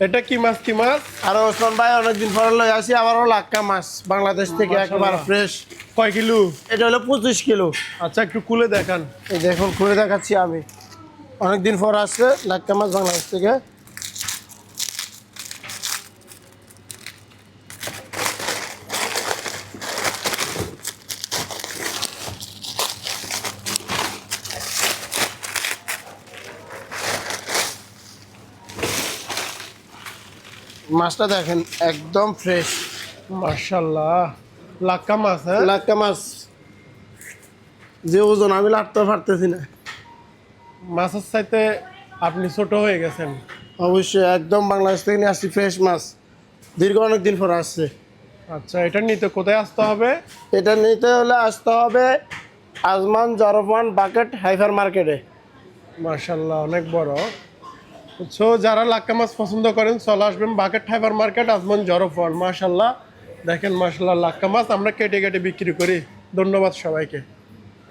এটা কি মাছ কি মাছ? আর ওসমান ভাই অনেকদিন পরে লই আসি আবারও লাক্কা মাছ বাংলাদেশ থেকে একেবারে ফ্রেশ। কয় কিলো? এটা হলো 25 কিলো। আচ্ছা একটু খুলে দেখান। এই দেখুন খুলে দেখাচ্ছি আমি। অনেকদিন পর আসছে লাক্কা মাছ বাংলাদেশ থেকে। মাছটা দেখেন একদম ফ্রেশ। মাশাআল্লাহ, লাক্কা মাছ। হ্যাঁ, লাক্কা মাছ যে ওজন আমি লাটতে পারতেছি না। মাছের চাইতে আপনি ছোট হয়ে গেছেন। অবশ্যই একদম বাংলাদেশ থেকে নিয়ে আসছি ফ্রেশ মাছ, দীর্ঘ অনেকদিন পর আসছে। আচ্ছা, এটা নিতে কোথায় আসতে হবে? এটা নিতে হলে আসতে হবে আজমান জরফান বাকেট হাইফার মার্কেটে। মাশাআল্লাহ, অনেক বড়। সো যারা লাক্কা মাছ পছন্দ করেন চলে আসবেন বাকেট হাইপার মার্কেট, আজমান জরফল। মাশাআল্লাহ, দেখেন মাশাআল্লাহ লাক্কা মাছ আমরা কেটে কেটে বিক্রি করি। ধন্যবাদ সবাইকে।